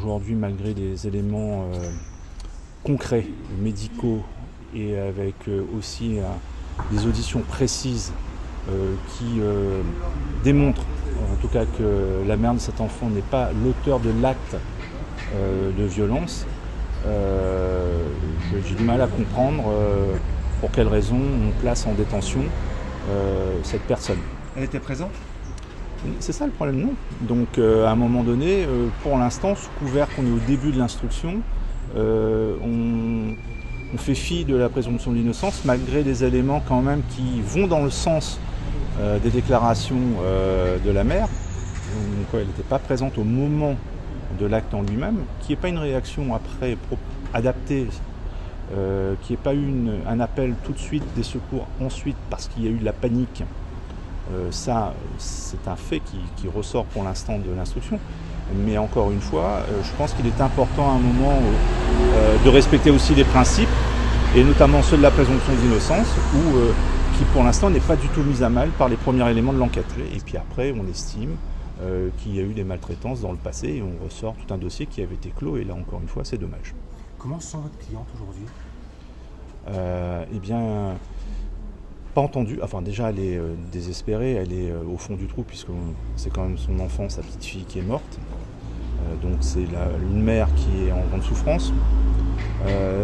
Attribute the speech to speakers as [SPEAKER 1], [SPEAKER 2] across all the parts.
[SPEAKER 1] aujourd'hui, malgré des éléments concrets, médicaux, et avec aussi des auditions précises qui démontrent en tout cas que la mère de cet enfant n'est pas l'auteur de l'acte de violence, j'ai du mal à comprendre pour quelles raisons on place en détention cette personne.
[SPEAKER 2] Elle était présente?
[SPEAKER 1] C'est ça le problème, non. Donc à un moment donné, pour l'instant, sous couvert qu'on est au début de l'instruction, on fait fi de la présomption de l'innocence, malgré des éléments quand même qui vont dans le sens des déclarations de la mère. Donc, elle n'était pas présente au moment de l'acte en lui-même, qui n'est pas une réaction après adaptée, qui n'est pas eu un appel tout de suite des secours ensuite parce qu'il y a eu de la panique. Ça, c'est un fait qui ressort pour l'instant de l'instruction. Mais encore une fois, je pense qu'il est important à un moment de respecter aussi les principes, et notamment ceux de la présomption d'innocence, qui pour l'instant n'est pas du tout mise à mal par les premiers éléments de l'enquête. Et puis après, on estime qu'il y a eu des maltraitances dans le passé, et on ressort tout un dossier qui avait été clos, et là encore une fois, c'est dommage.
[SPEAKER 2] Comment se sent votre cliente aujourd'hui?
[SPEAKER 1] Eh bien, pas entendue. Enfin, déjà, elle est désespérée, elle est au fond du trou, puisque c'est quand même son enfant, sa petite fille, qui est morte. Donc c'est une mère qui est en grande souffrance.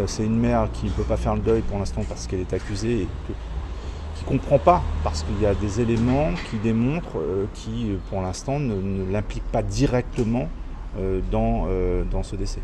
[SPEAKER 1] C'est une mère qui ne peut pas faire le deuil pour l'instant parce qu'elle est accusée et qui ne comprend pas, parce qu'il y a des éléments qui démontrent qui, pour l'instant, ne l'impliquent pas directement dans ce décès.